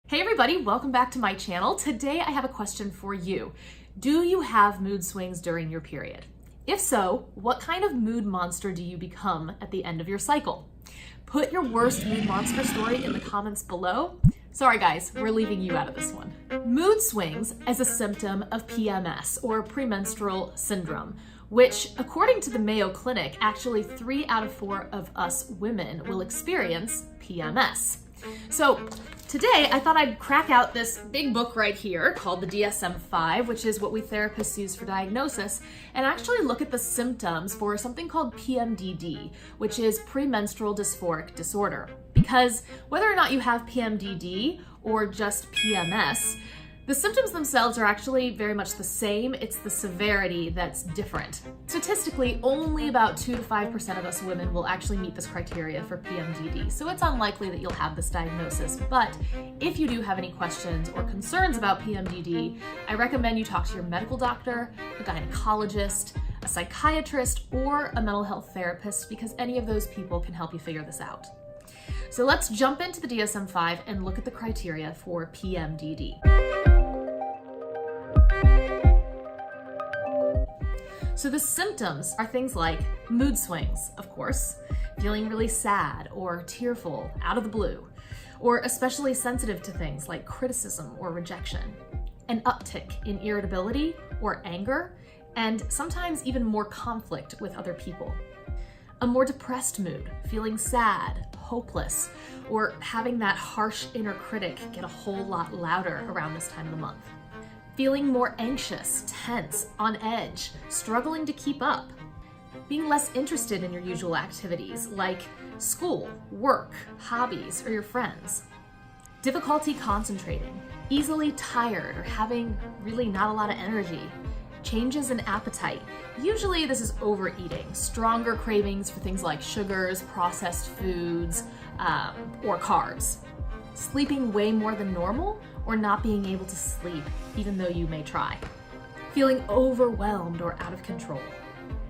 Hey everybody, welcome back to my channel. Today I have a question for you. Do you have mood swings during your period? If so, what kind of mood monster do you become at the end of your cycle? Put your worst mood monster story in the comments below. Sorry guys, we're leaving you out of this one. Mood swings is a symptom of PMS, or Premenstrual Syndrome, which, according to the Mayo Clinic, actually 3 out of 4 of us women will experience PMS. So today I thought I'd crack out this big book right here called the DSM-V, which is what we therapists use for diagnosis, and actually look at the symptoms for something called PMDD, which is Premenstrual Dysphoric Disorder. Because whether or not you have PMDD or just PMS, the symptoms themselves are actually very much the same. It's the severity that's different. Statistically, only about 2 to 5% of us women will actually meet this criteria for PMDD, so it's unlikely that you'll have this diagnosis. But if you do have any questions or concerns about PMDD, I recommend you talk to your medical doctor, a gynecologist, a psychiatrist, or a mental health therapist, because any of those people can help you figure this out. So let's jump into the DSM-V and look at the criteria for PMDD. So the symptoms are things like mood swings, of course, feeling really sad or tearful out of the blue, or especially sensitive to things like criticism or rejection, an uptick in irritability or anger, and sometimes even more conflict with other people. A more depressed mood, feeling sad, hopeless, or having that harsh inner critic get a whole lot louder around this time of the month. Feeling more anxious, tense, on edge, struggling to keep up. Being less interested in your usual activities like school, work, hobbies, or your friends. Difficulty concentrating, easily tired or having really not a lot of energy. Changes in appetite. Usually this is overeating, stronger cravings for things like sugars, processed foods, or carbs. Sleeping way more than normal, or not being able to sleep even though you may try. Feeling overwhelmed or out of control.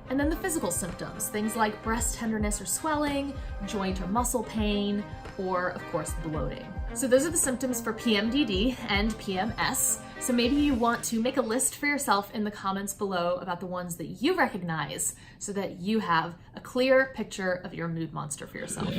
And then the physical symptoms, things like breast tenderness or swelling, joint or muscle pain, or of course bloating. So those are the symptoms for PMDD and PMS. So maybe you want to make a list for yourself in the comments below about the ones that you recognize so that you have a clear picture of your mood monster for yourself.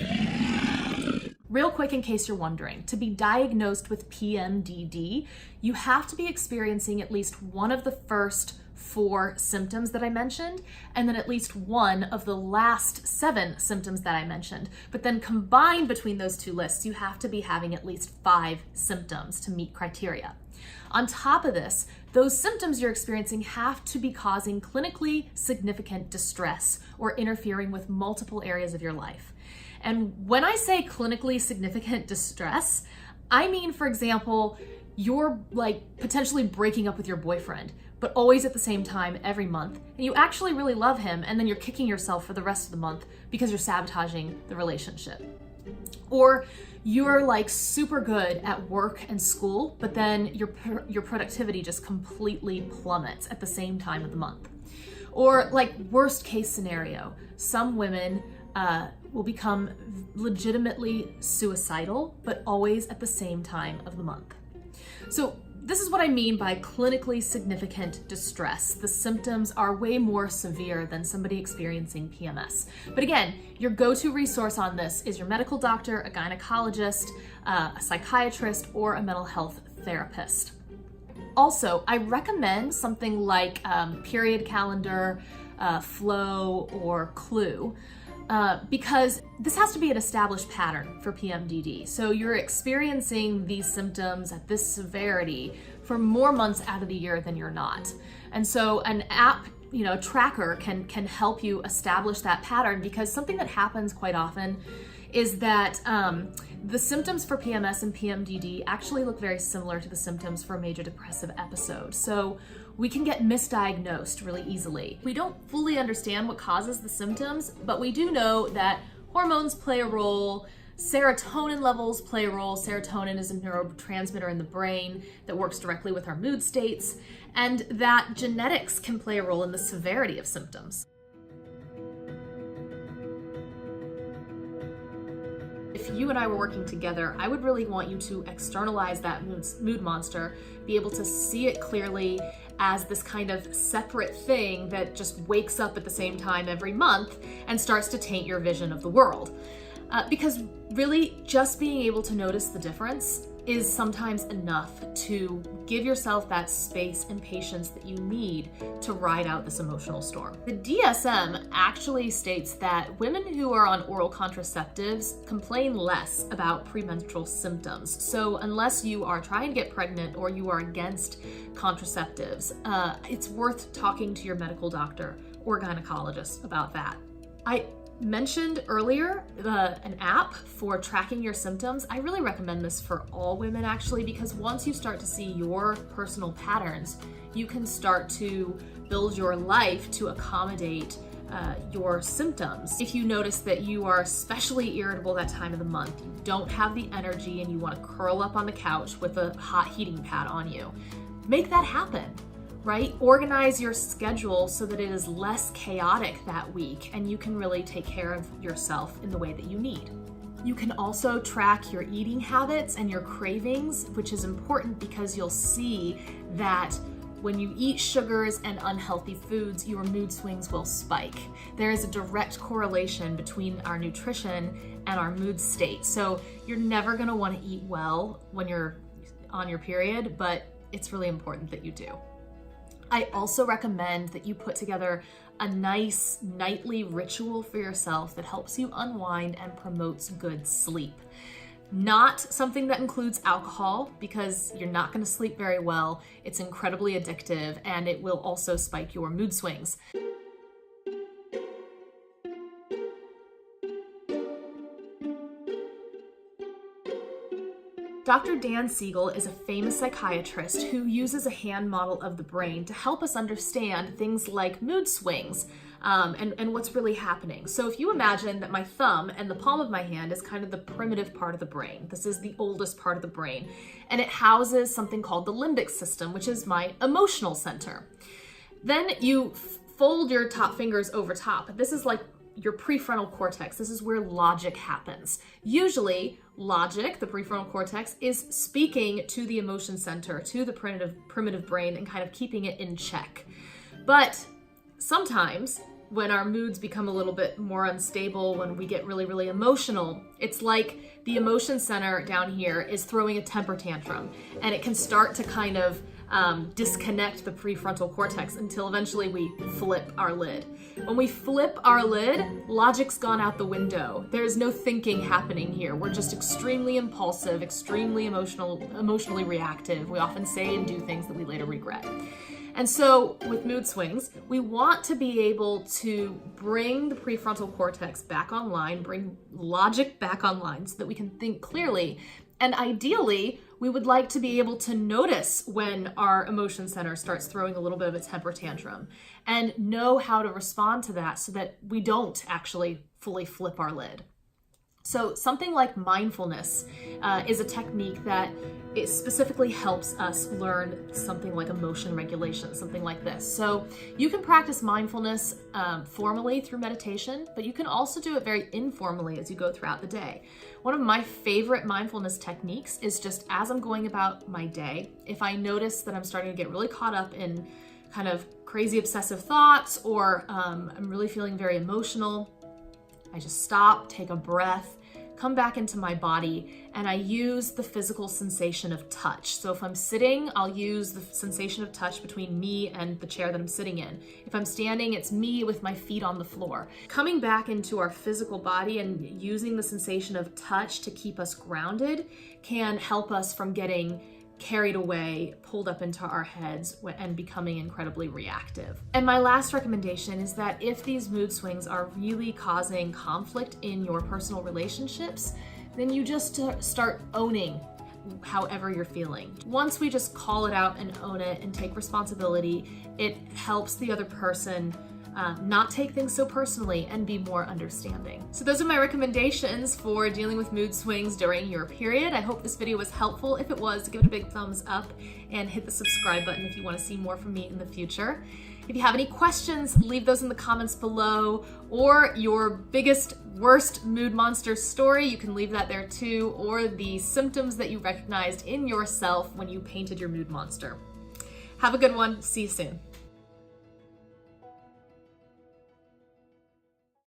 Real quick, in case you're wondering, to be diagnosed with PMDD, you have to be experiencing at least one of the first 4 symptoms that I mentioned, and then at least one of the last 7 symptoms that I mentioned. But then combined between those 2 lists, you have to be having at least 5 symptoms to meet criteria. On top of this, those symptoms you're experiencing have to be causing clinically significant distress or interfering with multiple areas of your life. And when I say clinically significant distress, I mean, for example, you're potentially breaking up with your boyfriend, but always at the same time every month, and you actually really love him, and then you're kicking yourself for the rest of the month because you're sabotaging the relationship. Or you're super good at work and school, but then your productivity just completely plummets at the same time of the month. Or worst case scenario, some women will become legitimately suicidal, but always at the same time of the month. So this is what I mean by clinically significant distress. The symptoms are way more severe than somebody experiencing PMS. But again, your go-to resource on this is your medical doctor, a gynecologist, a psychiatrist, or a mental health therapist. Also, I recommend something like Period Calendar, Flow, or Clue, because this has to be an established pattern for PMDD. So you're experiencing these symptoms at this severity for more months out of the year than you're not. And so an app, tracker can help you establish that pattern, because something that happens quite often is that the symptoms for PMS and PMDD actually look very similar to the symptoms for a major depressive episode. So we can get misdiagnosed really easily. We don't fully understand what causes the symptoms, but we do know that hormones play a role, serotonin levels play a role. Serotonin is a neurotransmitter in the brain that works directly with our mood states, and that genetics can play a role in the severity of symptoms. if you and I were working together, I would really want you to externalize that mood monster, be able to see it clearly as this kind of separate thing that just wakes up at the same time every month and starts to taint your vision of the world. Because really, just being able to notice the difference is sometimes enough to give yourself that space and patience that you need to ride out this emotional storm. The DSM actually states that women who are on oral contraceptives complain less about premenstrual symptoms. So unless you are trying to get pregnant or you are against contraceptives, it's worth talking to your medical doctor or gynecologist about that. I mentioned earlier an app for tracking your symptoms. I really recommend this for all women actually, because once you start to see your personal patterns, you can start to build your life to accommodate your symptoms. If you notice that you are especially irritable that time of the month, you don't have the energy and you want to curl up on the couch with a hot heating pad on you, make that happen. Right? Organize your schedule so that it is less chaotic that week and you can really take care of yourself in the way that you need. You can also track your eating habits and your cravings, which is important because you'll see that when you eat sugars and unhealthy foods, your mood swings will spike. There is a direct correlation between our nutrition and our mood state. So you're never going to want to eat well when you're on your period, but it's really important that you do. I also recommend that you put together a nice nightly ritual for yourself that helps you unwind and promotes good sleep. Not something that includes alcohol, because you're not going to sleep very well. It's incredibly addictive and it will also spike your mood swings. Dr. Dan Siegel is a famous psychiatrist who uses a hand model of the brain to help us understand things like mood swings and what's really happening. So if you imagine that my thumb and the palm of my hand is kind of the primitive part of the brain. This is the oldest part of the brain, and it houses something called the limbic system, which is my emotional center. Then you fold your top fingers over top. This is like your prefrontal cortex. This is where logic happens. Usually, logic, the prefrontal cortex, is speaking to the emotion center, to the primitive brain, and kind of keeping it in check. But sometimes, when our moods become a little bit more unstable, when we get really, really emotional, it's like the emotion center down here is throwing a temper tantrum, and it can start to kind of disconnect the prefrontal cortex until eventually we flip our lid. When we flip our lid, logic's gone out the window. There's no thinking happening here. We're just extremely impulsive, extremely emotionally reactive. We often say and do things that we later regret. And so with mood swings, we want to be able to bring the prefrontal cortex back online, bring logic back online so that we can think clearly. And ideally, we would like to be able to notice when our emotion center starts throwing a little bit of a temper tantrum and know how to respond to that so that we don't actually fully flip our lid. So something like mindfulness is a technique that it specifically helps us learn something like emotion regulation, something like this. So you can practice mindfulness formally through meditation, but you can also do it very informally as you go throughout the day. One of my favorite mindfulness techniques is just as I'm going about my day, if I notice that I'm starting to get really caught up in kind of crazy obsessive thoughts, or I'm really feeling very emotional, I just stop, take a breath, come back into my body, and I use the physical sensation of touch. So if I'm sitting, I'll use the sensation of touch between me and the chair that I'm sitting in. If I'm standing, it's me with my feet on the floor. Coming back into our physical body and using the sensation of touch to keep us grounded can help us from getting carried away, pulled up into our heads, and becoming incredibly reactive. And my last recommendation is that if these mood swings are really causing conflict in your personal relationships, then you just start owning however you're feeling. Once we just call it out and own it and take responsibility, it helps the other person not take things so personally and be more understanding. So those are my recommendations for dealing with mood swings during your period. I hope this video was helpful. If it was, give it a big thumbs up and hit the subscribe button if you want to see more from me in the future. If you have any questions, leave those in the comments below, or your biggest, worst mood monster story, you can leave that there too, or the symptoms that you recognized in yourself when you painted your mood monster. Have a good one. See you soon.